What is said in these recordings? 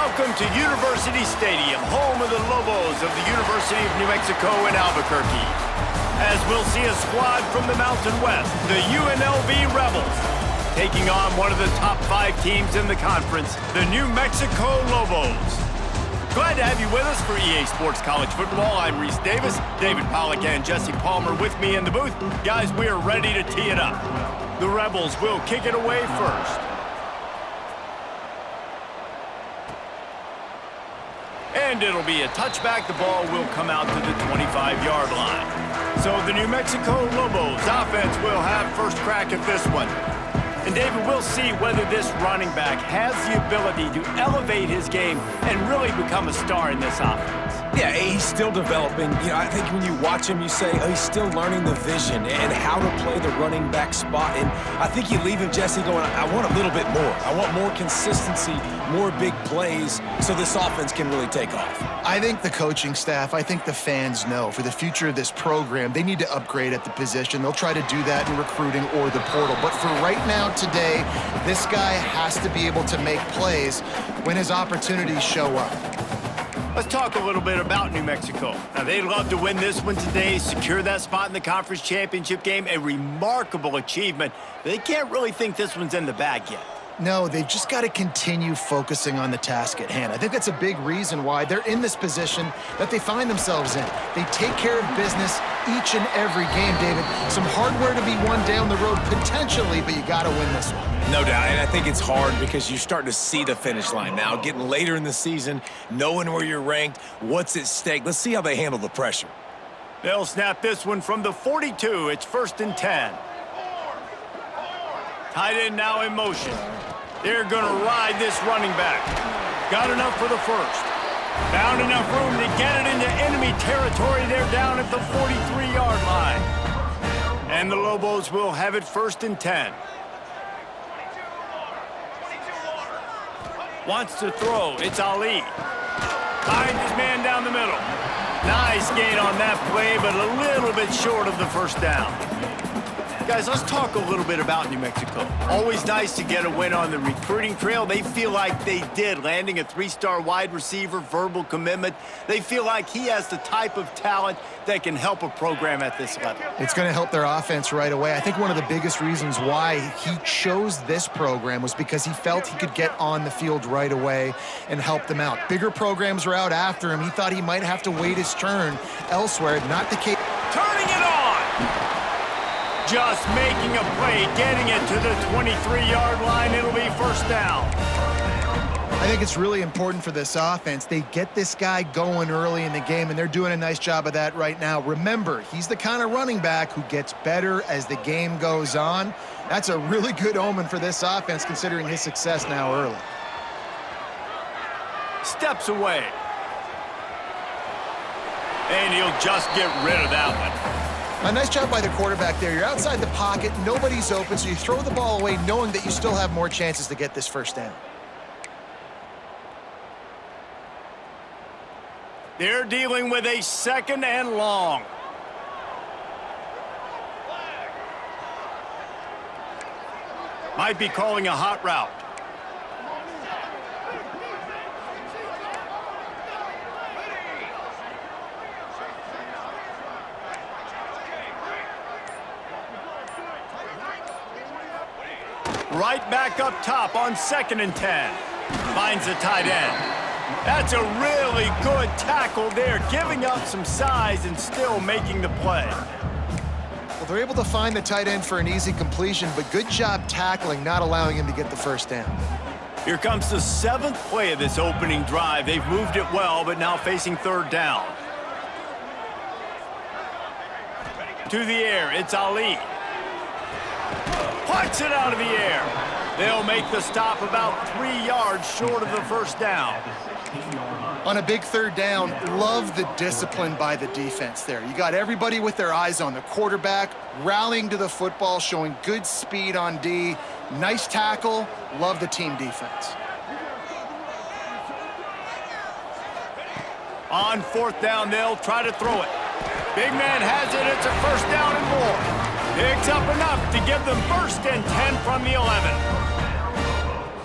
Welcome to University Stadium, home of the Lobos of the University of New Mexico in Albuquerque. As we'll see a squad from the Mountain West, the UNLV Rebels, taking on one of the top 5 teams in the conference, the New Mexico Lobos. Glad to have you with us for EA Sports College Football. I'm Reese Davis, David Pollack and Jesse Palmer with me in the booth. Guys, we are ready to tee it up. The Rebels will kick it away first. And it'll be a touchback. The ball will come out to the 25-yard line. So the New Mexico Lobos offense will have first crack at this one. And David, we'll see whether this running back has the ability to elevate his game and really become a star in this offense. Yeah, he's still developing. You know, I think when you watch him, you say, oh, he's still learning the vision and how to play the running back spot. And I think you leave him, Jesse, going, I want a little bit more. I want more consistency, more big plays, so this offense can really take off. I think the coaching staff, I think the fans know for the future of this program, they need to upgrade at the position. They'll try to do that in recruiting or the portal. But for right now, today, this guy has to be able to make plays when his opportunities show up. Let's talk a little bit about New Mexico. Now, they'd love to win this one today, secure that spot in the conference championship game, a remarkable achievement. They can't really think this one's in the bag yet. No, they've just got to continue focusing on the task at hand. I think that's a big reason why they're in this position that they find themselves in. They take care of business each and every game, David. Some hardware to be won down the road potentially, but you got to win this one. No doubt, and I think it's hard because you're starting to see the finish line now, getting later in the season, knowing where you're ranked, what's at stake. Let's see how they handle the pressure. They'll snap this one from the 42. It's 1st and 10. Tight end now in motion. They're going to ride this running back. Got enough for the first. Found enough room to get it into enemy territory. They're down at the 43-yard line. And the Lobos will have it 1st and 10. Wants to throw. It's Ali. Finds his man down the middle. Nice gain on that play, but a little bit short of the first down. Guys, let's talk a little bit about New Mexico. Always nice to get a win on the recruiting trail. They feel like they did, landing a 3-star wide receiver, verbal commitment. They feel like he has the type of talent that can help a program at this level. It's going to help their offense right away. I think one of the biggest reasons why he chose this program was because he felt he could get on the field right away and help them out. Bigger programs were out after him. He thought he might have to wait his turn elsewhere. Not the case. Turning it on! Just making a play, getting it to the 23-yard line. It'll be first down. I think it's really important for this offense. They get this guy going early in the game, and they're doing a nice job of that right now. Remember, he's the kind of running back who gets better as the game goes on. That's a really good omen for this offense, considering his success now early. Steps away. And he'll just get rid of that one. A nice job by the quarterback there. You're outside the pocket, nobody's open, so you throw the ball away knowing that you still have more chances to get this first down. They're dealing with a 2nd and long. Might be calling a hot route. Right back up top on 2nd and 10. Finds the tight end. That's a really good tackle there, giving up some size and still making the play. Well, they're able to find the tight end for an easy completion, but good job tackling, not allowing him to get the first down. Here comes the 7th play of this opening drive. They've moved it well, but now facing 3rd down. To the air, it's Ali. Puts it out of the air. They'll make the stop about 3 yards short of the first down. On a big 3rd down, love the discipline by the defense there. You got everybody with their eyes on the quarterback, rallying to the football, showing good speed on D. Nice tackle. Love the team defense. On 4th down, they'll try to throw it. Big man has it. It's a first down and more. Picks up enough to give them 1st and 10 from the 11.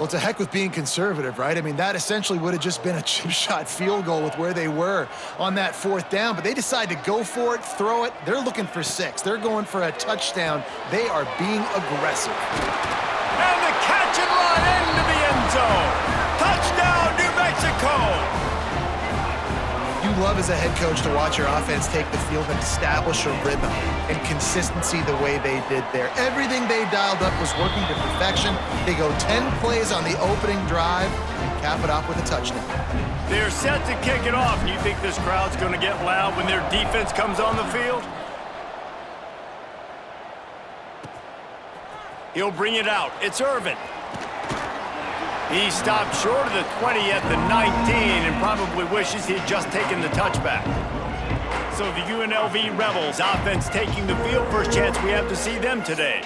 Well, to heck with being conservative, right? I mean, that essentially would have just been a chip shot field goal with where they were on that 4th down, but they decide to go for it, throw it. They're looking for 6. They're going for a touchdown. They are being aggressive. And the catch and run into the end zone. Touchdown, New Mexico. You love as a head coach to watch your offense take the field and establish a rhythm and consistency the way they did there. Everything they dialed up was working to perfection. They go 10 plays on the opening drive and cap it off with a touchdown. They're set to kick it off, and you think this crowd's going to get loud when their defense comes on the field? He'll bring it out. It's Irvin. He stopped short of the 20 at the 19 and probably wishes he had just taken the touchback. So the UNLV Rebels offense taking the field. First chance we have to see them today.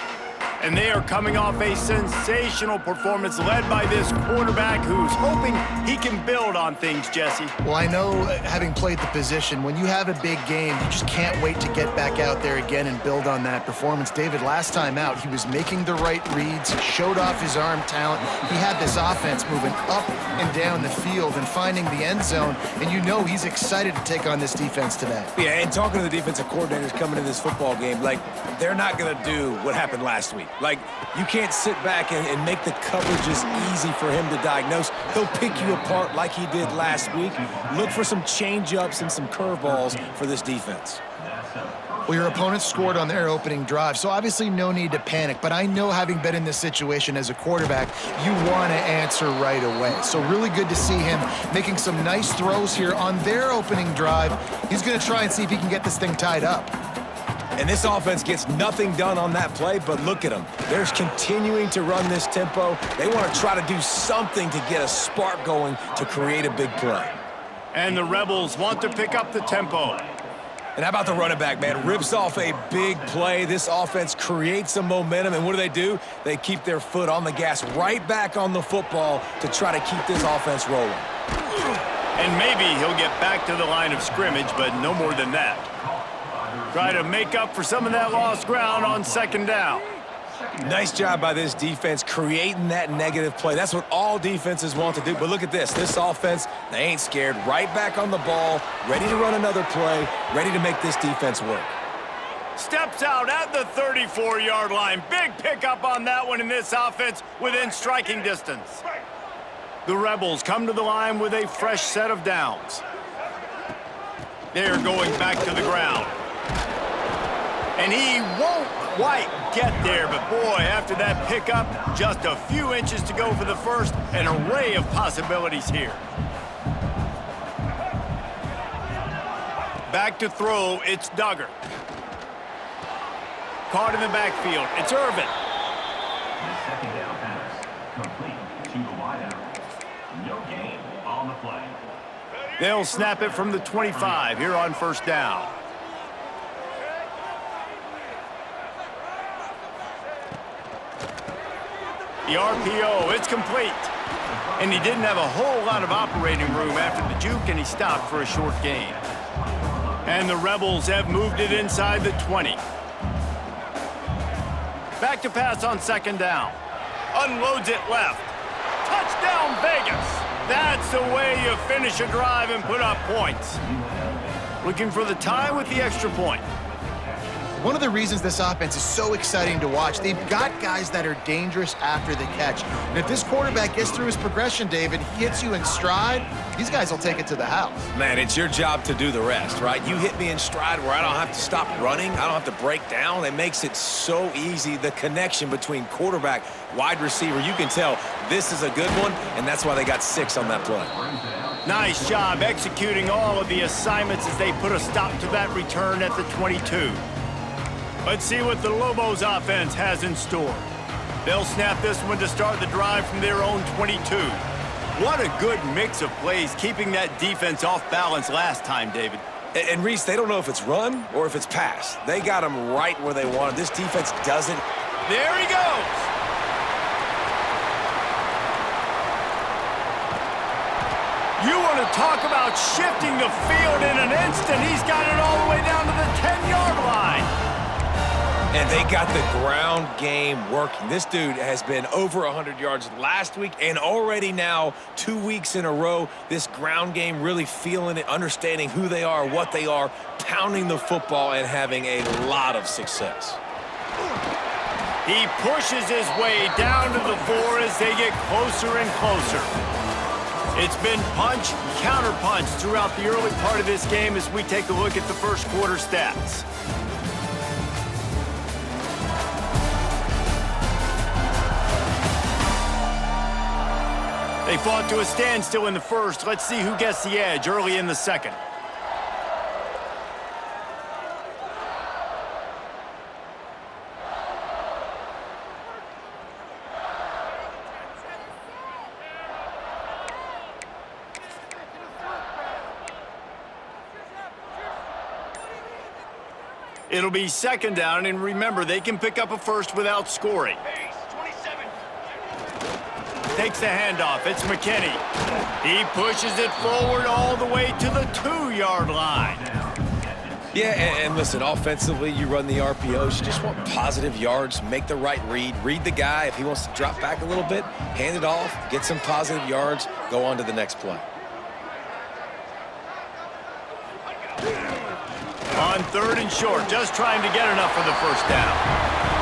And they are coming off a sensational performance led by this quarterback who's hoping he can build on things, Jesse. Well, I know, having played the position, when you have a big game, you just can't wait to get back out there again and build on that performance. David, last time out, he was making the right reads. He showed off his arm talent. He had this offense moving up and down the field and finding the end zone, and you know he's excited to take on this defense today. Yeah, and talking to the defensive coordinators coming into this football game, like, they're not going to do what happened last week. Like, you can't sit back and make the coverages easy for him to diagnose. He'll pick you apart like he did last week. Look for some change-ups and some curveballs for this defense. Well, your opponent scored on their opening drive, so obviously no need to panic. But I know, having been in this situation as a quarterback, you want to answer right away. So really good to see him making some nice throws here on their opening drive. He's going to try and see if he can get this thing tied up. And this offense gets nothing done on that play, but look at them. They're continuing to run this tempo. They want to try to do something to get a spark going to create a big play. And the Rebels want to pick up the tempo. And how about the running back, man? Rips off a big play. This offense creates some momentum, and what do? They keep their foot on the gas right back on the football to try to keep this offense rolling. And maybe he'll get back to the line of scrimmage, but no more than that. Try to make up for some of that lost ground on 2nd down. Nice job by this defense creating that negative play. That's what all defenses want to do. But look at this. This offense, they ain't scared. Right back on the ball, ready to run another play, ready to make this defense work. Steps out at the 34-yard line. Big pickup on that one in this offense within striking distance. The Rebels come to the line with a fresh set of downs. They're going back to the ground. And he won't quite get there, but boy, after that pickup, just a few inches to go for the first. An array of possibilities here. Back to throw, it's Duggar. Caught in the backfield, it's Irvin. Second down pass, complete to the wideout. No gain on the play. They'll snap it from the 25 here on 1st down. The RPO, it's complete. And he didn't have a whole lot of operating room after the juke, and he stopped for a short gain. And the Rebels have moved it inside the 20. Back to pass on 2nd down. Unloads it left. Touchdown, Vegas. That's the way you finish a drive and put up points. Looking for the tie with the extra point. One of the reasons this offense is so exciting to watch, they've got guys that are dangerous after the catch. And if this quarterback gets through his progression, David, he hits you in stride, these guys will take it to the house. Man, it's your job to do the rest, right? You hit me in stride where I don't have to stop running. I don't have to break down. It makes it so easy. The connection between quarterback, wide receiver, you can tell this is a good one, and that's why they got 6 on that play. Nice job executing all of the assignments as they put a stop to that return at the 22. Let's see what the Lobos offense has in store. They'll snap this one to start the drive from their own 22. What a good mix of plays, keeping that defense off balance last time, David. And Reese, they don't know if it's run or if it's pass. They got them right where they wanted. This defense doesn't. There he goes. You want to talk about shifting the field in an instant. He's got it all the way down to the 10-yard line. And they got the ground game working. This dude has been over 100 yards last week and already now 2 weeks in a row. This ground game really feeling it, understanding who they are, what they are, pounding the football and having a lot of success. He pushes his way down to the 4 as they get closer and closer. It's been punch, counter-punch throughout the early part of this game as we take a look at the first quarter stats. They fought to a standstill in the first. Let's see who gets the edge early in the second. It'll be second down, and remember, they can pick up a first without scoring. Takes the handoff. It's McKinney. He pushes it forward all the way to the 2-yard line. Yeah, and listen, offensively, you run the RPOs. You just want positive yards, make the right read the guy. If he wants to drop back a little bit, hand it off, get some positive yards, go on to the next play. On 3rd and short, just trying to get enough for the first down.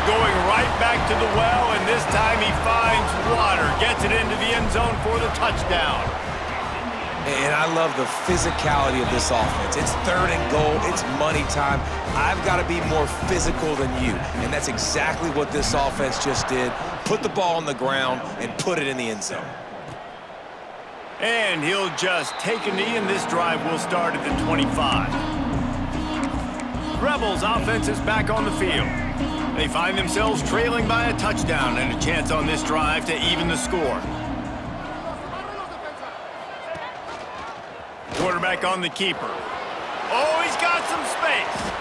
Going right back to the well, and this time he finds water. Gets it into the end zone for the touchdown. And I love the physicality of this offense. It's 3rd and goal. It's money time. I've got to be more physical than you. And that's exactly what this offense just did. Put the ball on the ground and put it in the end zone. And he'll just take a knee, and this drive will start at the 25. Rebels offense is back on the field. They find themselves trailing by a touchdown and a chance on this drive to even the score. Quarterback on the keeper. Oh, he's got some space.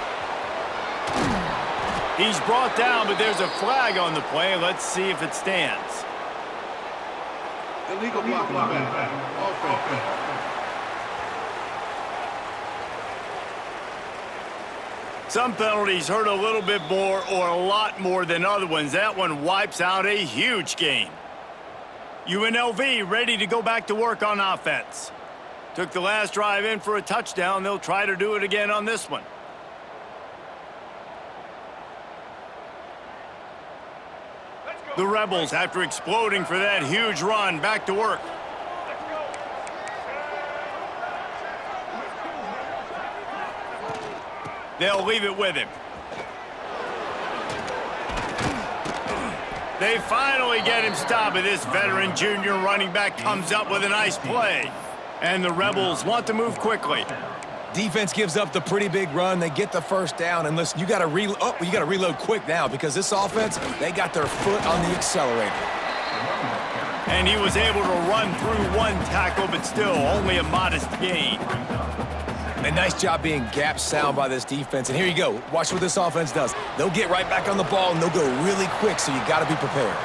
He's brought down, but there's a flag on the play. Let's see if it stands. Illegal blocking back. Some penalties hurt a little bit more or a lot more than other ones. That one wipes out a huge game. UNLV ready to go back to work on offense. Took the last drive in for a touchdown. They'll try to do it again on this one. The Rebels, after exploding for that huge run, back to work. They'll leave it with him. They finally get him stopped, but this veteran junior running back comes up with a nice play. And the Rebels want to move quickly. Defense gives up the pretty big run. They get the first down. And listen, you got to reload quick now because this offense, they got their foot on the accelerator. And he was able to run through one tackle, but still only a modest gain. A nice job being gap sound by this defense. And here you go. Watch what this offense does. They'll get right back on the ball, and they'll go really quick, so you got to be prepared.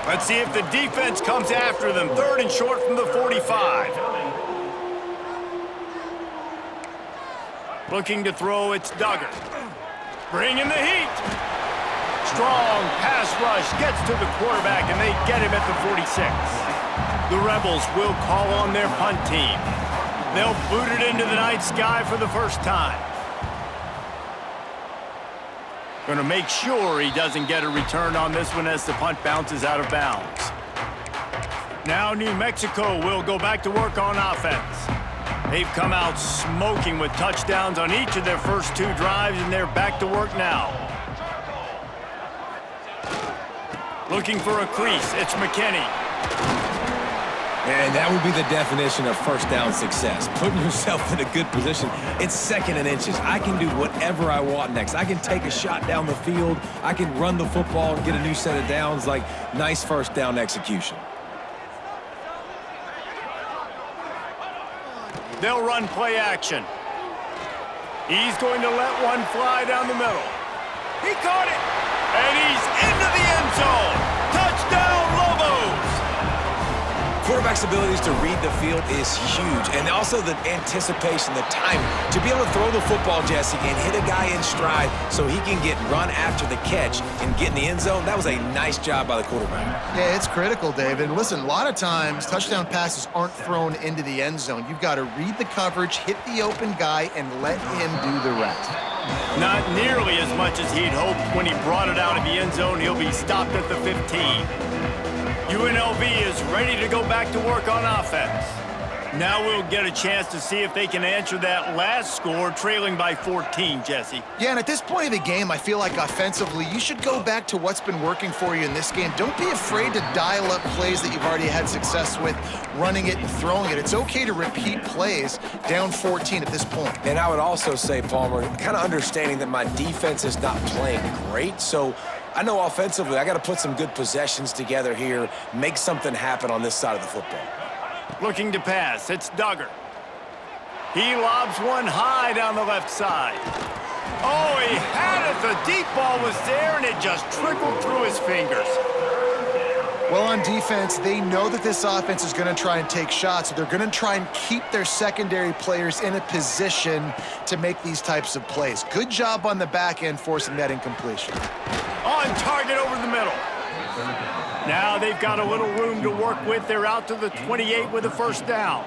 Let's see if the defense comes after them. 3rd and short from the 45. Looking to throw, it's Duggar. Bringing the heat. Strong pass rush gets to the quarterback, and they get him at the 46. The Rebels will call on their punt team. They'll boot it into the night sky for the first time. Going to make sure he doesn't get a return on this one as the punt bounces out of bounds. Now New Mexico will go back to work on offense. They've come out smoking with touchdowns on each of their first 2 drives, and they're back to work now. Looking for a crease, it's McKinney. And that would be the definition of first down success, putting yourself in a good position. It's 2nd and inches. I can do whatever I want next. I can take a shot down the field. I can run the football and get a new set of downs. Like, nice first down execution. They'll run play action. He's going to let one fly down the middle. He caught it, and he's into the end zone. Touchdown, Lobos! For quarterback's abilities to read the field is huge, and also the anticipation, the timing. To be able to throw the football, Jesse, and hit a guy in stride so he can get run after the catch and get in the end zone, that was a nice job by the quarterback. Yeah, it's critical, David. And listen, a lot of times touchdown passes aren't thrown into the end zone. You've got to read the coverage, hit the open guy, and let him do the rest. Not nearly as much as he'd hoped when he brought it out of the end zone. He'll be stopped at the 15. UNLV is ready to go back to work on offense. Now we'll get a chance to see if they can answer that last score, trailing by 14, Jesse. Yeah, and at this point of the game, I feel like offensively, you should go back to what's been working for you in this game. Don't be afraid to dial up plays that you've already had success with, running it and throwing it. It's okay to repeat plays down 14 at this point. And I would also say, Palmer, kind of understanding that my defense is not playing great, so I know offensively I got to put some good possessions together here, make something happen on this side of the football. Looking to pass, it's Duggar. He lobs one high down the left side. Oh, he had it. The deep ball was there, and it just trickled through his fingers. Well, on defense, they know that this offense is going to try and take shots, so they're going to try and keep their secondary players in a position to make these types of plays. Good job on the back end forcing that incompletion. On target over the middle. Now they've got a little room to work with. They're out to the 28 with a first down.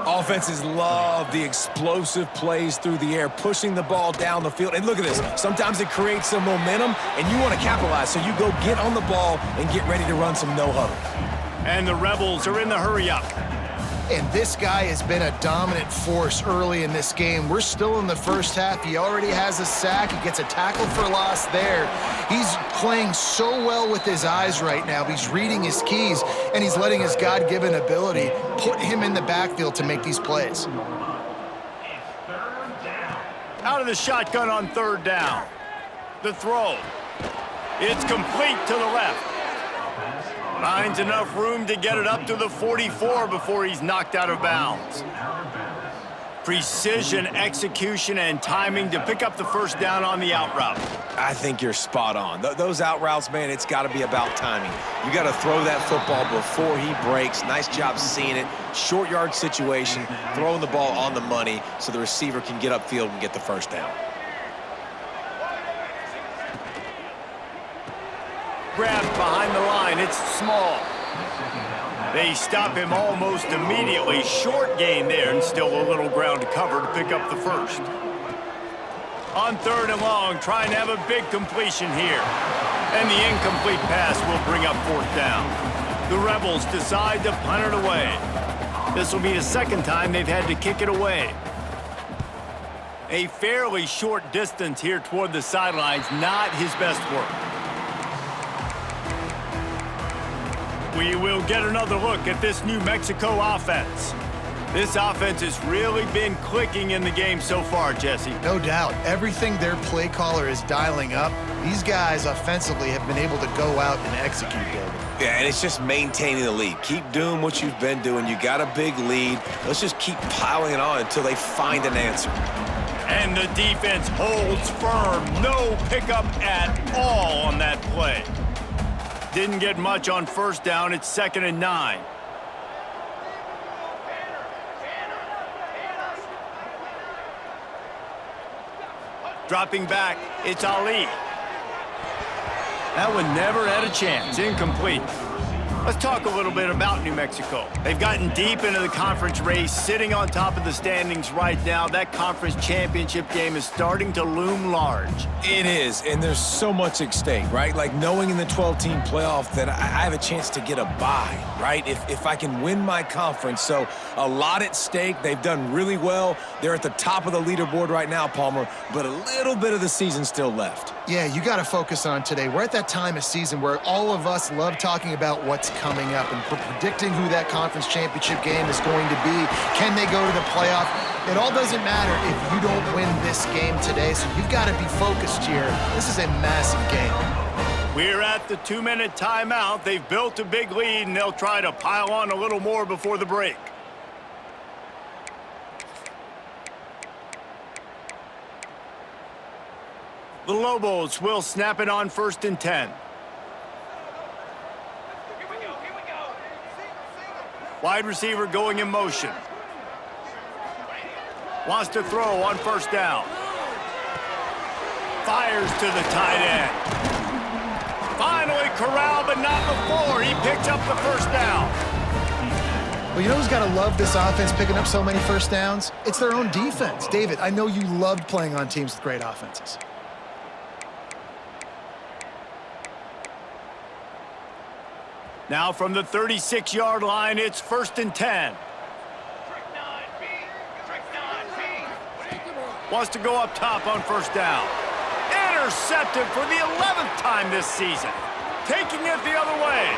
Offenses love the explosive plays through the air, pushing the ball down the field. And look at this. Sometimes it creates some momentum, and you want to capitalize. So you go get on the ball and get ready to run some no-huddle. And the Rebels are in the hurry-up. And this guy has been a dominant force early in this game. We're still in the first half. He already has a sack. He gets a tackle for loss there. He's playing so well with his eyes right now. He's reading his keys, and he's letting his God-given ability put him in the backfield to make these plays. Out of the shotgun on third down. The throw. It's complete to the left. Finds enough room to get it up to the 44 before he's knocked out of bounds. Precision, execution, and timing to pick up the first down on the out route. I think you're spot on. Those out routes, man, it's got to be about timing. You got to throw that football before he breaks. Nice job seeing it. Short yard situation, throwing the ball on the money so the receiver can get upfield and get the first down. Grabbed behind the line, it's Small. They stop him almost immediately. Short gain there, and still a little ground to cover to pick up the first. On third and long, trying to have a big completion here. And the incomplete pass will bring up fourth down. The Rebels decide to punt it away. This will be the second time they've had to kick it away. A fairly short distance here toward the sidelines, not his best work. We will get another look at this New Mexico offense. This offense has really been clicking in the game so far, Jesse. No doubt. Everything their play caller is dialing up, these guys offensively have been able to go out and execute, David. Yeah, and it's just maintaining the lead. Keep doing what you've been doing. You got a big lead. Let's just keep piling it on until they find an answer. And the defense holds firm. No pickup at all on that play. Didn't get much on first down. It's 2nd and 9. Dropping back, it's Ali. That one never had a chance. Incomplete. Let's talk a little bit about New Mexico. They've gotten deep into the conference race, sitting on top of the standings right now. That conference championship game is starting to loom large. It is, and there's so much at stake, right? Like knowing in the 12-team playoff that I have a chance to get a bye, right? If I can win my conference. So a lot at stake. They've done really well. They're at the top of the leaderboard right now, Palmer, but a little bit of the season still left. Yeah, you got to focus on today. We're at that time of season where all of us love talking about what's coming up and predicting who that conference championship game is going to be. Can they go to the playoff? It all doesn't matter if you don't win this game today, so you've got to be focused here. This is a massive game. We're at the 2-minute timeout. They've built a big lead, and they'll try to pile on a little more before the break. The Lobos will snap it on 1st and 10. Wide receiver going in motion. Wants to throw on first down. Fires to the tight end. Finally corralled, but not before. He picks up the first down. Well, you know who's got to love this offense picking up so many first downs? It's their own defense. David, I know you loved playing on teams with great offenses. Now from the 36-yard line, it's 1st and 10. Wants to go up top on first down. Intercepted for the 11th time this season. Taking it the other way.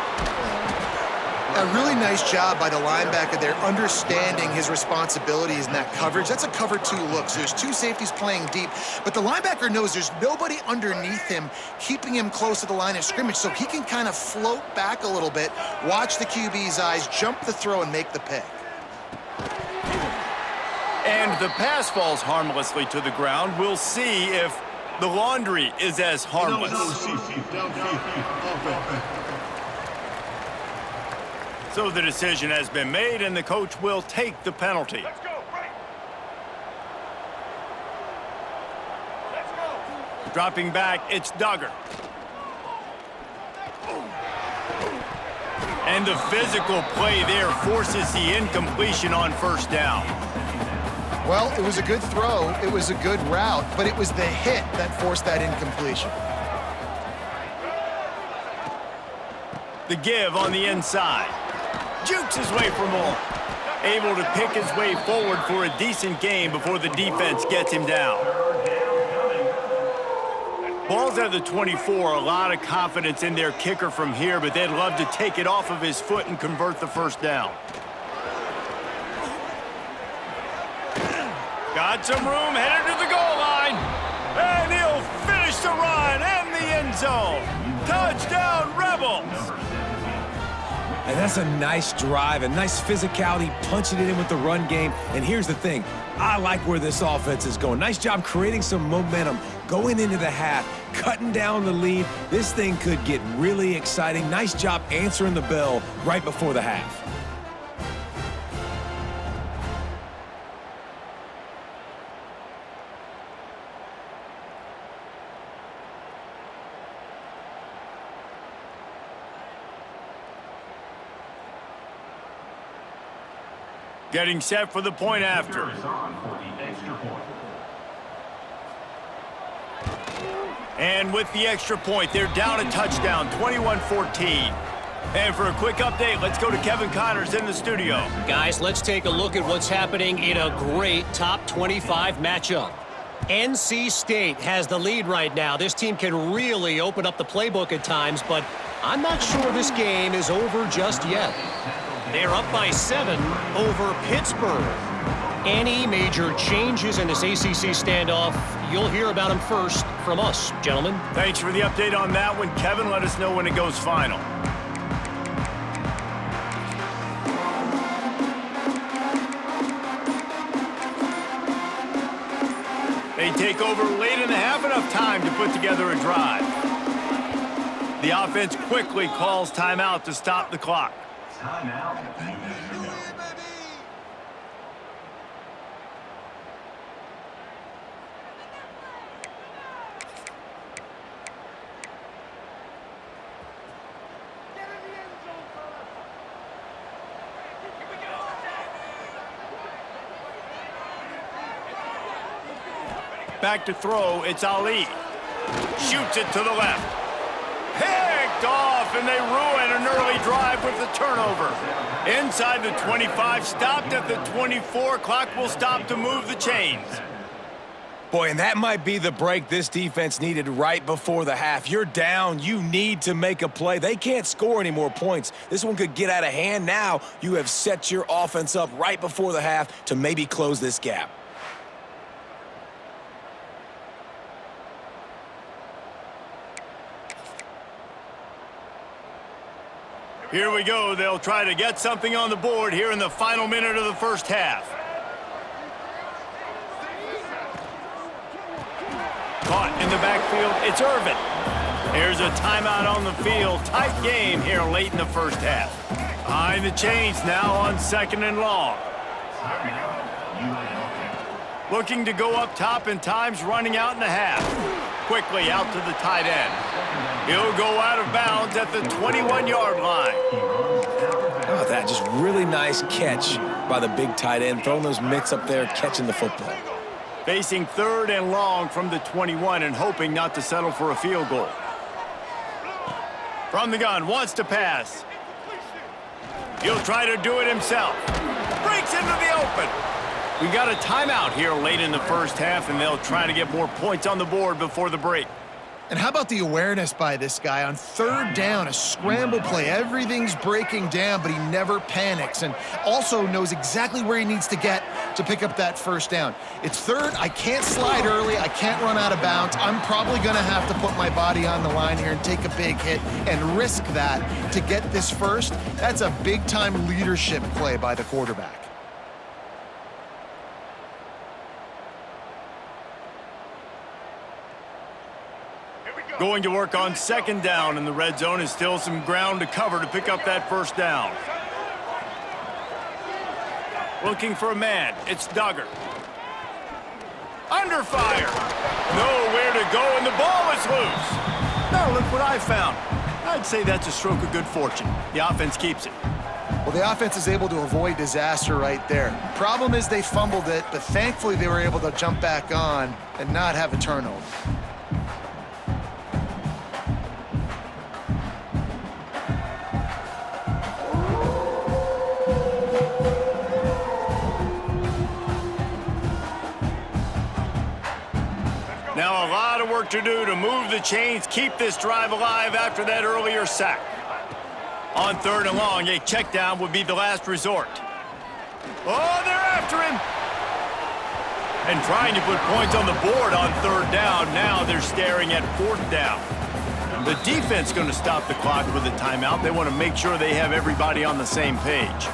A really nice job by the linebacker there, understanding his responsibilities in that coverage. That's a cover 2 look. So there's 2 safeties playing deep, but the linebacker knows there's nobody underneath him, keeping him close to the line of scrimmage, so he can kind of float back a little bit, watch the QB's eyes, jump the throw, and make the pick. And the pass falls harmlessly to the ground. We'll see if the laundry is as harmless. So the decision has been made, and the coach will take the penalty. Let's go. Dropping back, it's Duggar. And the physical play there forces the incompletion on first down. Well, it was a good throw, it was a good route, but it was the hit that forced that incompletion. The give on the inside. Jukes his way for more. Able to pick his way forward for a decent game before the defense gets him down. Ball's at the 24. A lot of confidence in their kicker from here, but they'd love to take it off of his foot and convert the first down. Got some room, headed to the goal line. And he'll finish the run and the end zone. Touchdown, Rebels! And that's a nice drive, a nice physicality, punching it in with the run game. And here's the thing, I like where this offense is going. Nice job creating some momentum, going into the half, cutting down the lead. This thing could get really exciting. Nice job answering the bell right before the half. Getting set for the point after. And with the extra point, they're down a touchdown, 21-14. And for a quick update, let's go to Kevin Connors in the studio. Guys, let's take a look at what's happening in a great top 25 matchup. NC State has the lead right now. This team can really open up the playbook at times, but I'm not sure this game is over just yet. They're up by 7 over Pittsburgh. Any major changes in this ACC standoff, you'll hear about them first from us, gentlemen. Thanks for the update on that one, Kevin. Let us know when it goes final. They take over late in the half, enough time to put together a drive. The offense quickly calls timeout to stop the clock. Timeout. Back to throw, it's Ali. Shoots it to the left. Picked off, and they ruin an early drive with the turnover. Inside the 25, stopped at the 24. Clock will stop to move the chains. Boy, and that might be the break this defense needed right before the half. You're down. You need to make a play. They can't score any more points. This one could get out of hand now. You have set your offense up right before the half to maybe close this gap. Here we go. They'll try to get something on the board here in the final minute of the first half. Caught in the backfield, it's Irvin. Here's a timeout on the field. Tight game here late in the first half. Behind the chains now on 2nd and long. Looking to go up top in times, running out in the half. Quickly out to the tight end. He'll go out of bounds at the 21-yard line. Oh, that just really nice catch by the big tight end, throwing those mitts up there, catching the football. Facing 3rd and long from the 21 and hoping not to settle for a field goal. From the gun, wants to pass. He'll try to do it himself. Breaks into the open. We got a timeout here late in the first half, and they'll try to get more points on the board before the break. And how about the awareness by this guy on 3rd down, a scramble play. Everything's breaking down, but he never panics and also knows exactly where he needs to get to pick up that 1st down. It's 3rd. I can't slide early. I can't run out of bounds. I'm probably going to have to put my body on the line here and take a big hit and risk that to get this 1st. That's a big-time leadership play by the quarterback. Going to work on 2nd down, and the red zone is still some ground to cover to pick up that 1st down. Looking for a man. It's Duggar. Under fire. Nowhere to go, and the ball is loose. Now look what I found. I'd say that's a stroke of good fortune. The offense keeps it. Well, the offense is able to avoid disaster right there. Problem is they fumbled it, but thankfully they were able to jump back on and not have a turnover. Now a lot of work to do to move the chains, keep this drive alive after that earlier sack. On 3rd and long, a check down would be the last resort. Oh, they're after him! And trying to put points on the board on 3rd down. Now they're staring at 4th down. The defense going to stop the clock with a timeout. They want to make sure they have everybody on the same page.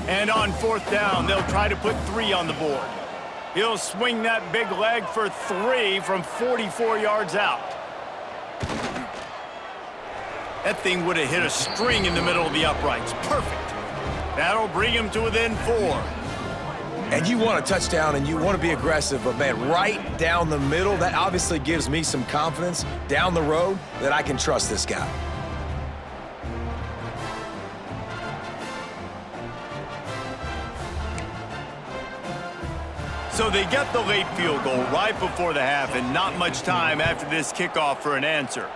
And on 4th down, they'll try to put 3 on the board. He'll swing that big leg for 3 from 44 yards out. That thing would have hit a string in the middle of the uprights. Perfect. That'll bring him to within 4. And you want a touchdown and you want to be aggressive, but man, right down the middle, that obviously gives me some confidence down the road that I can trust this guy. So they get the late field goal right before the half and not much time after this kickoff for an answer.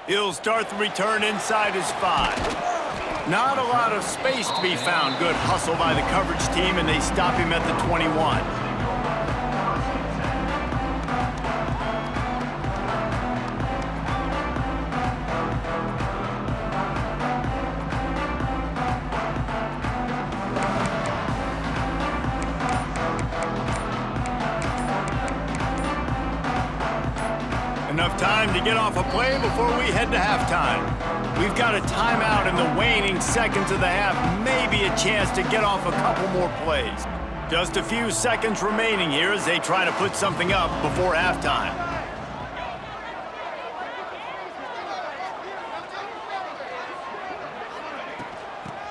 He'll start the return inside his 5. Not a lot of space to be found. Good hustle by the coverage team, and they stop him at the 21. Enough time to get off a play before we head to halftime. We've got a timeout in the waning seconds of the half, maybe a chance to get off a couple more plays. Just a few seconds remaining here as they try to put something up before halftime.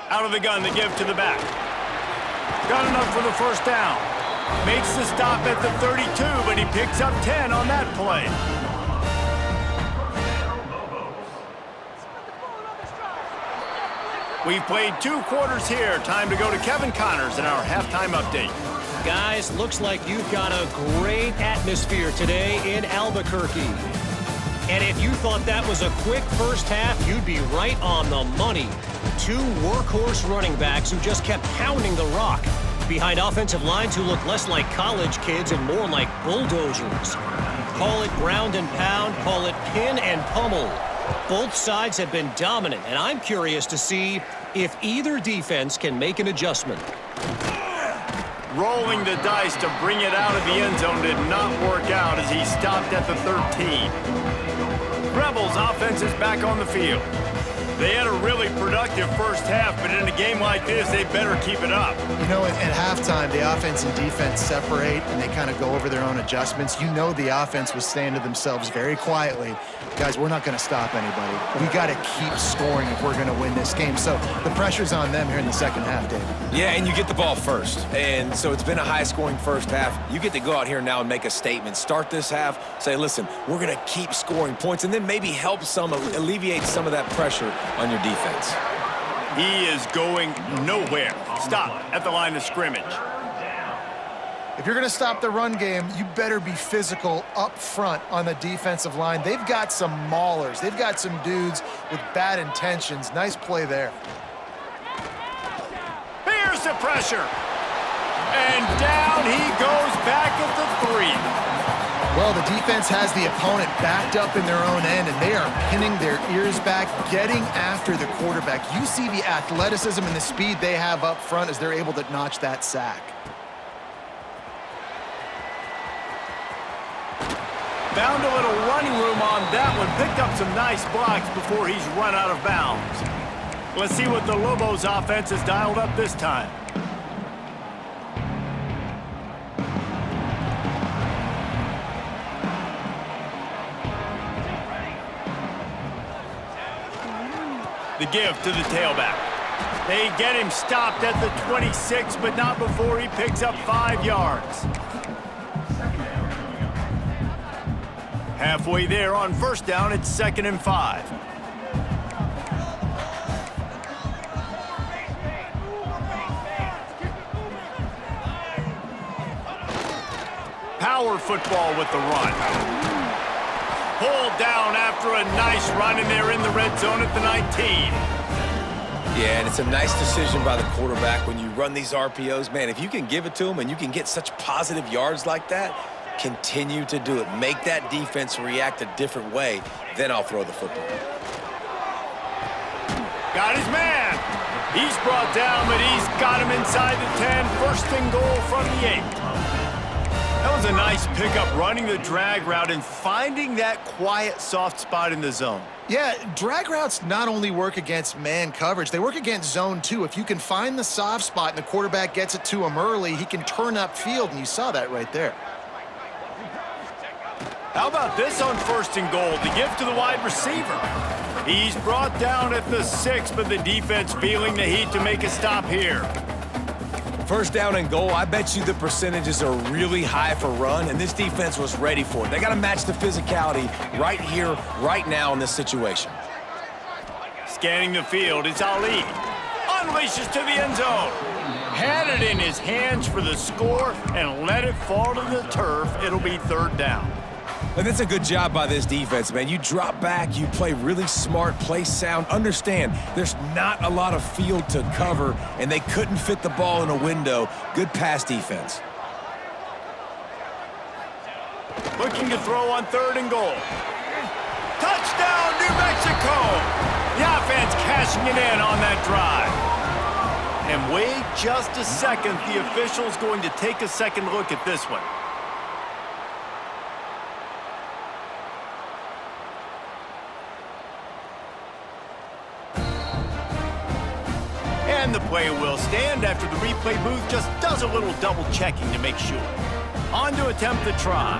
Out of the gun, they give to the back. Got enough for the 1st down. Makes the stop at the 32, but he picks up 10 on that play. We've played 2 quarters here. Time to go to Kevin Connors in our halftime update. Guys, looks like you've got a great atmosphere today in Albuquerque. And if you thought that was a quick first half, you'd be right on the money. 2 workhorse running backs who just kept pounding the rock behind offensive lines who look less like college kids and more like bulldozers. Call it ground and pound, call it pin and pummel. Both sides have been dominant, and I'm curious to see if either defense can make an adjustment. Rolling the dice to bring it out of the end zone did not work out as he stopped at the 13. Rebels offense is back on the field. They had a really productive first half, but in a game like this, they better keep it up. You know, at halftime, the offense and defense separate, and they kind of go over their own adjustments. You know the offense was saying to themselves very quietly, guys, we're not going to stop anybody. We got to keep scoring if we're going to win this game. So the pressure's on them here in the second half, David. Yeah, and you get the ball first. And so it's been a high-scoring first half. You get to go out here now and make a statement. Start this half, say, listen, we're going to keep scoring points, and then maybe help alleviate some of that pressure on your defense. He is going nowhere. Stop at the line of scrimmage. If you're going to stop the run game, you better be physical up front on the defensive line. They've got some maulers. They've got some dudes with bad intentions. Nice play there. Here's the pressure. And down he goes back at the 3. Well, the defense has the opponent backed up in their own end, and they are pinning their ears back, getting after the quarterback. You see the athleticism and the speed they have up front as they're able to notch that sack. Found a little running room on that one. Picked up some nice blocks before he's run out of bounds. Let's see what the Lobos offense has dialed up this time. The give to the tailback. They get him stopped at the 26, but not before he picks up 5 yards. Halfway there on first down, it's 2nd and 5. Power football with the run. Pulled down after a nice run, and they're in the red zone at the 19. Yeah, and it's a nice decision by the quarterback when you run these RPOs. Man, if you can give it to them and you can get such positive yards like that, continue to do it. Make that defense react a different way, then I'll throw the football. Got his man. He's brought down, but he's got him inside the 10. 1st and goal from the 8. That was a nice pickup, running the drag route and finding that quiet, soft spot in the zone. Yeah, drag routes not only work against man coverage, they work against zone too. If you can find the soft spot and the quarterback gets it to him early, he can turn upfield, and you saw that right there. How about this on 1st and goal? The give to the wide receiver. He's brought down at the 6, but the defense feeling the heat to make a stop here. 1st down and goal, I bet you the percentages are really high for run, and this defense was ready for it. They got to match the physicality right here, right now in this situation. Scanning the field, it's Ali. Unleashes to the end zone. Had it in his hands for the score and let it fall to the turf. It'll be 3rd down. And that's a good job by this defense, man. You drop back, you play really smart, play sound. Understand, there's not a lot of field to cover, and they couldn't fit the ball in a window. Good pass defense. Looking to throw on 3rd and goal. Touchdown, New Mexico! The offense cashing it in on that drive. And wait just a second. The official's going to take a second look at this one. And the play will stand after the replay booth just does a little double checking to make sure. On to attempt the try.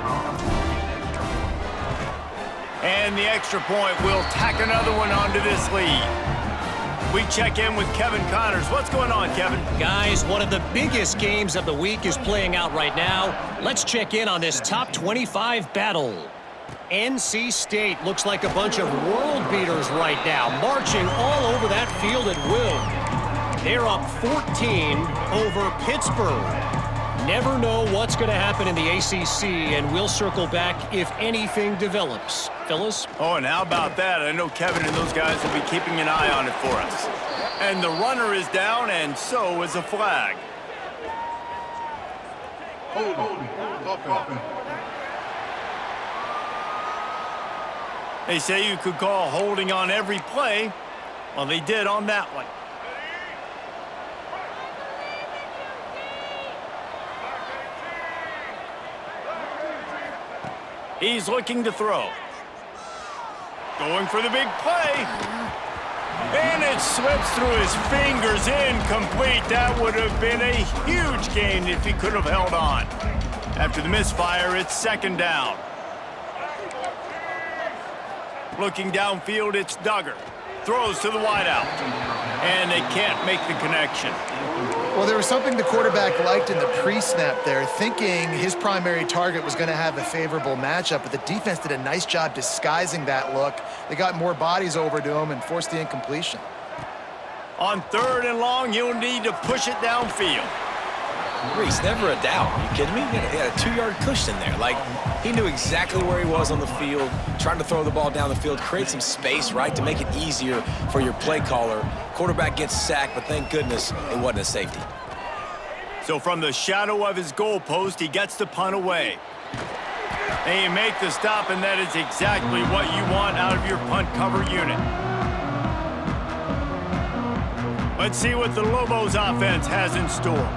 And the extra point will tack another one onto this lead. We check in with Kevin Connors. What's going on, Kevin? Guys, one of the biggest games of the week is playing out right now. Let's check in on this top 25 battle. NC State looks like a bunch of world beaters right now, marching all over that field at will. They're up 14 over Pittsburgh. Never know what's going to happen in the ACC, and we'll circle back if anything develops. Fellas? Oh, and how about that? I know Kevin and those guys will be keeping an eye on it for us. And the runner is down, and so is a flag. They say you could call holding on every play. Well, they did on that one. He's looking to throw. Going for the big play. And it slips through his fingers, incomplete. That would have been a huge gain if he could have held on. After the misfire, it's second down. Looking downfield, it's Duggar. Throws to the wideout. And they can't make the connection. Well, there was something the quarterback liked in the pre-snap there, thinking his primary target was going to have a favorable matchup, but the defense did a nice job disguising that look. They got more bodies over to him and forced the incompletion. On third and long, you'll need to push it downfield. Reese, never a doubt. Are you kidding me? He had a 2-yard cushion there. Like, he knew exactly where he was on the field, trying to throw the ball down the field, create some space, right, to make it easier for your play caller. Quarterback gets sacked, but thank goodness it wasn't a safety. So from the shadow of his goalpost, he gets the punt away. And you make the stop, and that is exactly what you want out of your punt cover unit. Let's see what the Lobos offense has in store.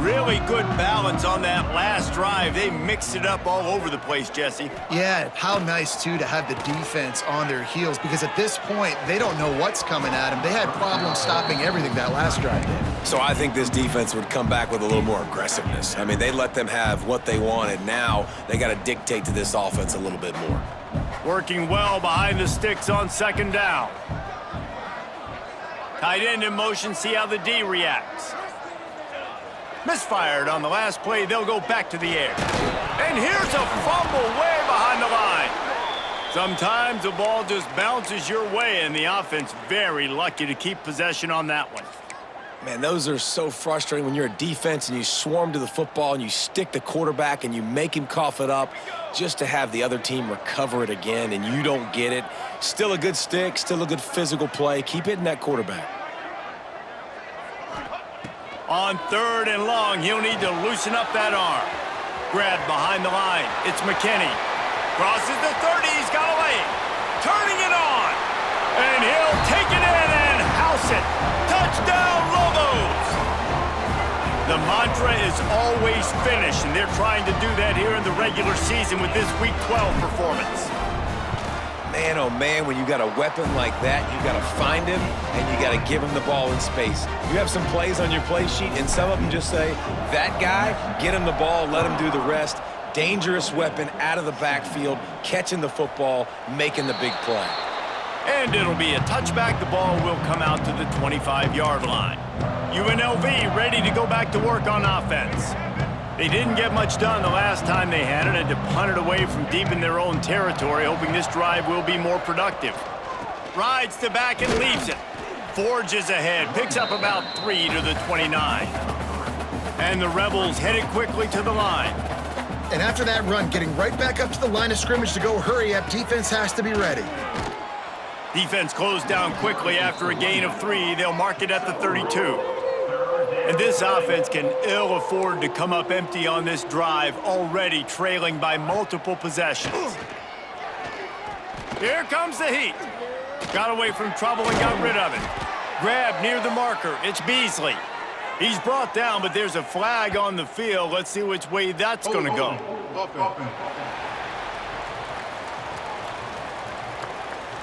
Really good balance on that last drive. They mixed it up all over the place, Jesse. Yeah, how nice, too, to have the defense on their heels, because at this point, they don't know what's coming at them. They had problems stopping everything that last drive did. So I think this defense would come back with a little more aggressiveness. I mean, they let them have what they wanted. Now they got to dictate to this offense a little bit more. Working well behind the sticks on second down. Tight end in motion, see how the D reacts. Misfired on the last play, they'll go back to the air. And here's a fumble way behind the line. Sometimes the ball just bounces your way, and the offense very lucky to keep possession on that one. Man, those are so frustrating when you're a defense and you swarm to the football and you stick the quarterback and you make him cough it up just to have the other team recover it again and you don't get it. Still a good stick, still a good physical play. Keep hitting that quarterback. On third and long, he'll need to loosen up that arm. Grabbed behind the line. It's McKinney. Crosses the 30. He's got away. Turning it on. And he'll take it in and house it. Touchdown, Lobos! The mantra is always finish, and they're trying to do that here in the regular season with this Week 12 performance. Man, oh man, when you got a weapon like that, you got to find him and you got to give him the ball in space. You have some plays on your play sheet, and some of them just say, that guy, get him the ball, let him do the rest. Dangerous weapon out of the backfield, catching the football, making the big play. And it'll be a touchback. The ball will come out to the 25-yard line. UNLV ready to go back to work on offense. They didn't get much done the last time they had it, and to punt it away from deep in their own territory, hoping this drive will be more productive. Rides to back and leaves it. Forges ahead, picks up about 3 to the 29. And the Rebels headed quickly to the line. And after that run, getting right back up to the line of scrimmage to go hurry up, defense has to be ready. Defense closed down quickly after a gain of 3. They'll mark it at the 32. And this offense can ill afford to come up empty on this drive, already trailing by multiple possessions. Here comes the heat. Got away from trouble and got rid of it. Grab near the marker. It's Beasley. He's brought down, but there's a flag on the field. Let's see which way that's going to go.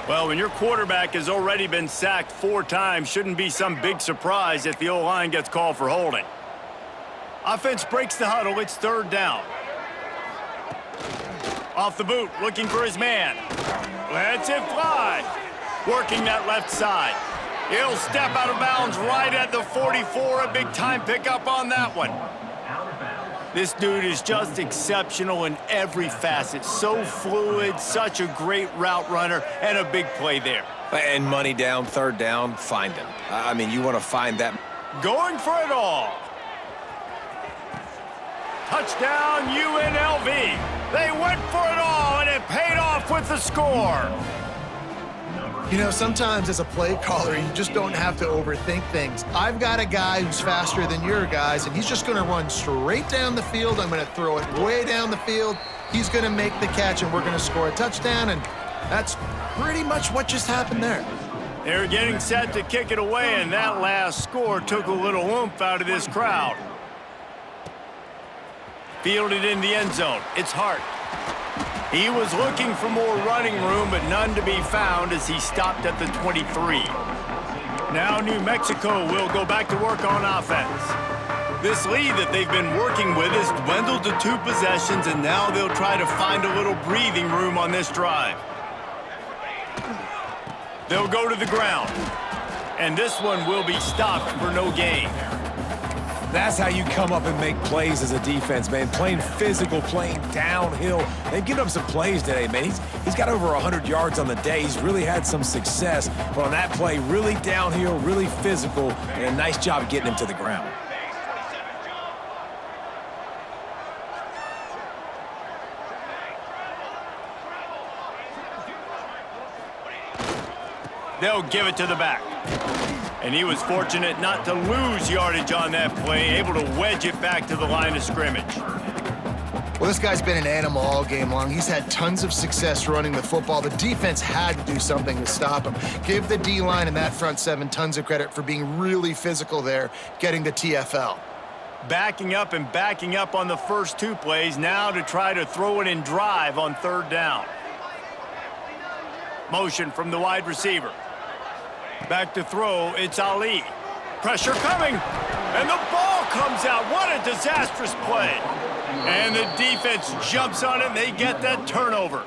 Well, when your quarterback has already been sacked 4 times, shouldn't be some big surprise if the O-line gets called for holding. Offense breaks the huddle. It's third down. Off the boot, looking for his man. Lets it fly. Working that left side. He'll step out of bounds right at the 44. A big-time pickup on that one. This dude is just exceptional in every facet. So fluid, such a great route runner, and a big play there. And money down, third down, find him. I mean, you want to find that. Going for it all. Touchdown, UNLV. They went for it all, and it paid off with the score. You know, sometimes as a play caller, you just don't have to overthink things. I've got a guy who's faster than your guys, and he's just going to run straight down the field. I'm going to throw it way down the field. He's going to make the catch, and we're going to score a touchdown, and that's pretty much what just happened there. They're getting set to kick it away, and that last score took a little oomph out of this crowd. Fielded in the end zone. It's Hart. He was looking for more running room, but none to be found as he stopped at the 23. Now New Mexico will go back to work on offense. This lead that they've been working with has dwindled to 2 possessions, and now they'll try to find a little breathing room on this drive. They'll go to the ground, and this one will be stopped for no gain. That's how you come up and make plays as a defense, man. Playing physical, playing downhill. They've given up some plays today, man. He's got over 100 yards on the day. He's really had some success. But on that play, really downhill, really physical, and a nice job getting him to the ground. They'll give it to the back. And he was fortunate not to lose yardage on that play, able to wedge it back to the line of scrimmage. Well, this guy's been an animal all game long. He's had tons of success running the football. The defense had to do something to stop him. Give the D-line and that front 7 tons of credit for being really physical there, getting the TFL. Backing up and backing up on the first 2 plays, now to try to throw it in drive on 3rd down. Motion from the wide receiver. Back to throw, it's Ali. Pressure coming, and the ball comes out. What a disastrous play. And the defense jumps on it, and they get that turnover.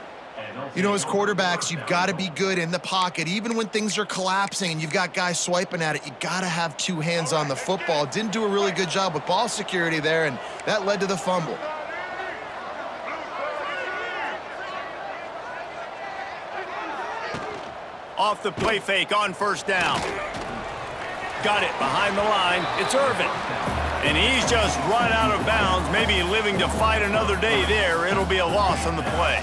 You know, as quarterbacks, you've got to be good in the pocket. Even when things are collapsing and you've got guys swiping at it, you got to have 2 hands on the football. Didn't do a really good job with ball security there, and that led to the fumble. Off the play fake on 1st down. Got it behind the line. It's Irvin. And he's just run out of bounds, maybe living to fight another day there. It'll be a loss on the play.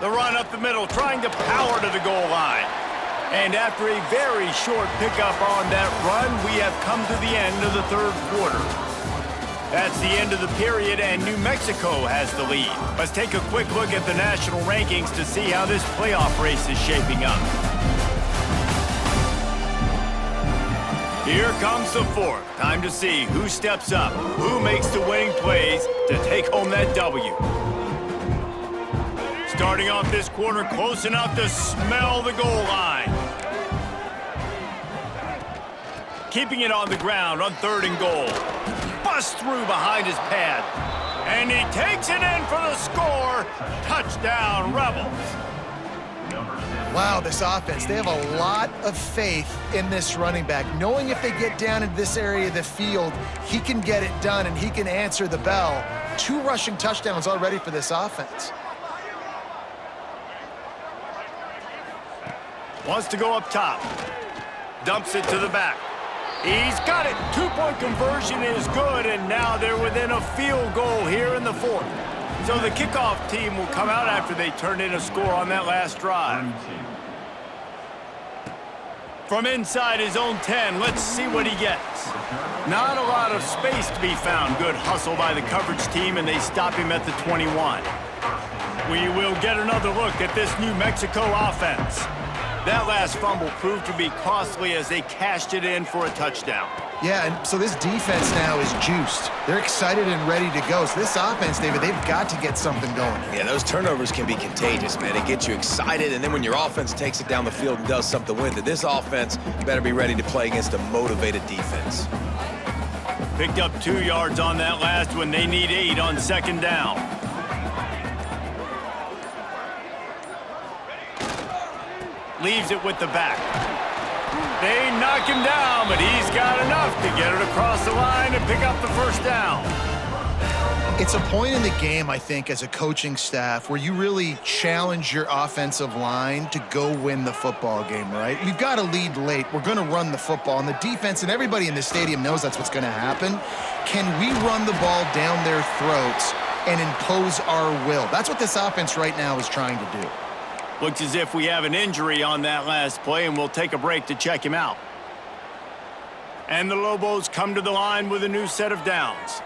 The run up the middle, trying to power to the goal line. And after a very short pickup on that run, we have come to the end of the 3rd quarter. That's the end of the period, and New Mexico has the lead. Let's take a quick look at the national rankings to see how this playoff race is shaping up. Here comes the 4th. Time to see who steps up, who makes the winning plays to take home that W. Starting off this quarter close enough to smell the goal line. Keeping it on the ground on 3rd and goal. Bust through behind his pad. And he takes it in for the score. Touchdown, Rebels. Wow, this offense, they have a lot of faith in this running back, knowing if they get down into this area of the field, he can get it done and he can answer the bell. 2 rushing touchdowns already for this offense. Wants to go up top. Dumps it to the back. He's got it. 2-point conversion is good, and now they're within a field goal here in the 4th. So the kickoff team will come out after they turn in a score on that last drive. From inside his own 10, let's see what he gets. Not a lot of space to be found. Good hustle by the coverage team, and they stop him at the 21. We will get another look at this New Mexico offense. That last fumble proved to be costly as they cashed it in for a touchdown. Yeah, and so this defense now is juiced. They're excited and ready to go. So this offense, David, they've got to get something going. Yeah, those turnovers can be contagious, man. It gets you excited, and then when your offense takes it down the field and does something with it, this offense better be ready to play against a motivated defense. Picked up 2 yards on that last one. They need 8 on 2nd down. Leaves it with the back. They knock him down, but he's got enough to get it across the line and pick up the 1st down. It's a point in the game, I think, as a coaching staff where you really challenge your offensive line to go win the football game, right? We've got to lead late. We're going to run the football, and the defense and everybody in the stadium knows that's what's going to happen. Can we run the ball down their throats and impose our will? That's what this offense right now is trying to do. Looks as if we have an injury on that last play, and we'll take a break to check him out. And the Lobos come to the line with a new set of downs.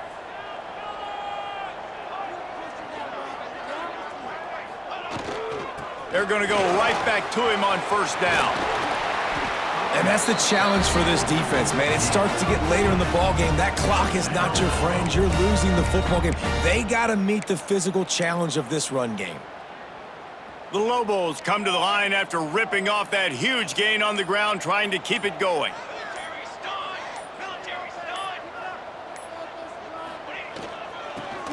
They're going to go right back to him on 1st down. And that's the challenge for this defense, man. It starts to get later in the ball game. That clock is not your friend. You're losing the football game. They got to meet the physical challenge of this run game. The Lobos come to the line after ripping off that huge gain on the ground, trying to keep it going.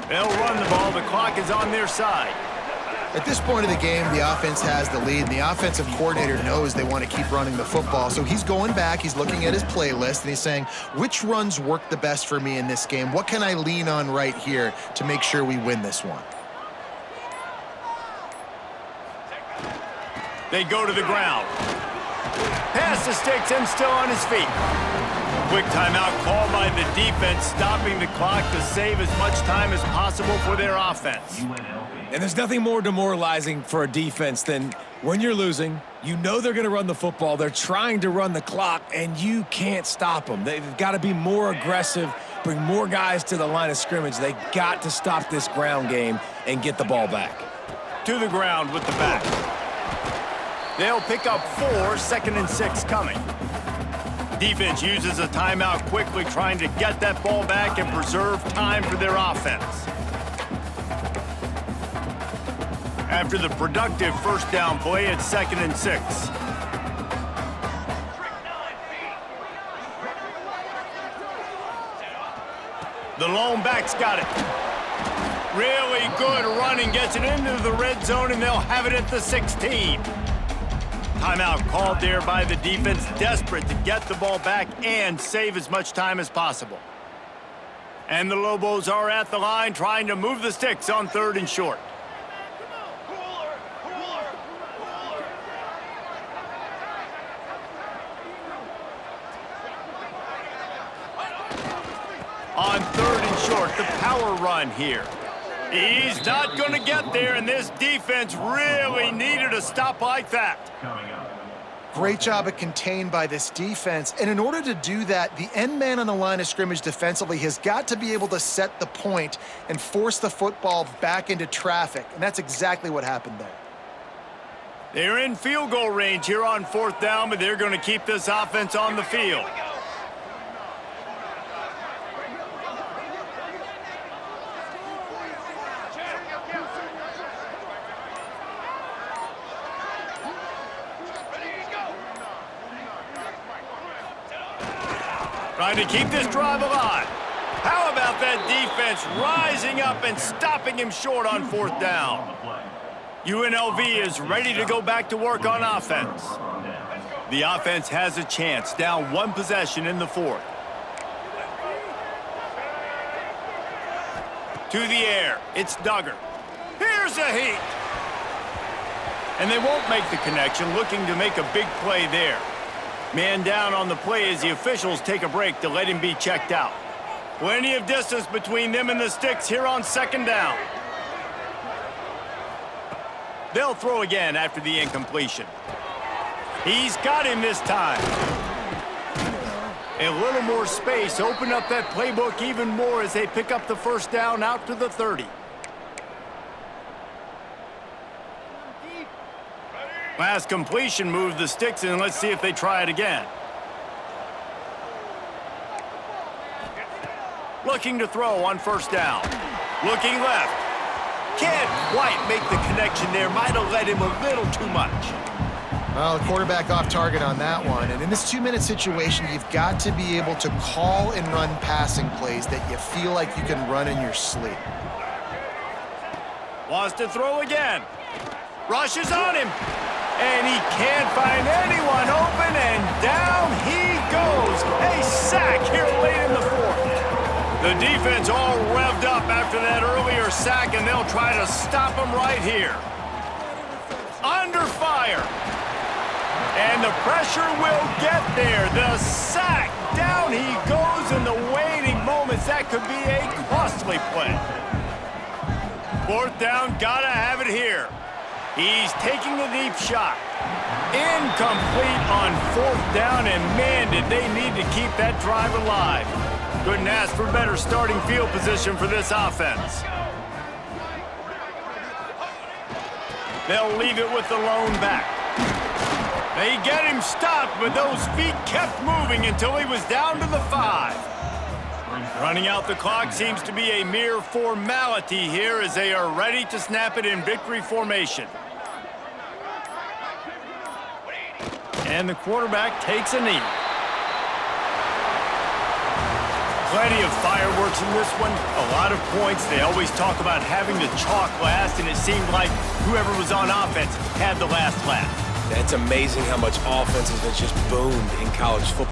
They'll run the ball. The clock is on their side. At this point of the game, the offense has the lead, and the offensive coordinator knows they want to keep running the football. So he's going back, he's looking at his playlist, and he's saying, which runs work the best for me in this game? What can I lean on right here to make sure we win this one? They go to the ground. Pass to Sticks and still on his feet. Quick timeout called by the defense, stopping the clock to save as much time as possible for their offense. And there's nothing more demoralizing for a defense than when you're losing, you know they're going to run the football, they're trying to run the clock, and you can't stop them. They've got to be more aggressive, bring more guys to the line of scrimmage. They got to stop this ground game and get the ball back. To the ground with the back. They'll pick up 4, 2nd and 6 coming. Defense uses a timeout quickly, trying to get that ball back and preserve time for their offense. After the productive first down play, it's 2nd and 6. The lone back's got it. Really good running, gets it into the red zone, and they'll have it at the 16. Timeout called there by the defense, desperate to get the ball back and save as much time as possible. And the Lobos are at the line trying to move the sticks on 3rd and short. On 3rd and short, the power run here. He's not going to get there, and this defense really needed a stop like that. Great job of contained by this defense. And in order to do that, the end man on the line of scrimmage defensively has got to be able to set the point and force the football back into traffic. And that's exactly what happened there. They're in field goal range here on 4th down, but they're going to keep this offense on the field. Trying to keep this drive alive. How about that defense rising up and stopping him short on 4th down? UNLV is ready to go back to work on offense. The offense has a chance, down 1 possession in the 4th. To the air, it's Duggar. Here's a heat. And they won't make the connection, looking to make a big play there. Man down on the play as the officials take a break to let him be checked out. Plenty of distance between them and the sticks here on 2nd down. They'll throw again after the incompletion. He's got him this time. A little more space, open up that playbook even more as they pick up the 1st down out to the 30. Last completion moved the sticks in. Let's see if they try it again. Looking to throw on 1st down. Looking left. Can't quite make the connection there. Might have led him a little too much. Well, the quarterback off target on that one. And in this 2-minute situation, you've got to be able to call and run passing plays that you feel like you can run in your sleep. Wants to throw again. Rushes on him. And he can't find anyone open, and down he goes. A sack here late in the 4th. The defense all revved up after that earlier sack, and they'll try to stop him right here. Under fire. And the pressure will get there. The sack. Down he goes in the waiting moments. That could be a costly play. 4th down, gotta have it here. He's taking a deep shot. Incomplete on 4th down, and man, did they need to keep that drive alive. Couldn't ask for better starting field position for this offense. They'll leave it with the lone back. They get him stopped, but those feet kept moving until he was down to the 5. Running out the clock seems to be a mere formality here as they are ready to snap it in victory formation. And the quarterback takes a knee. Plenty of fireworks in this one, a lot of points. They always talk about having the chalk last, and it seemed like whoever was on offense had the last laugh. It's amazing how much offense has just boomed in college football.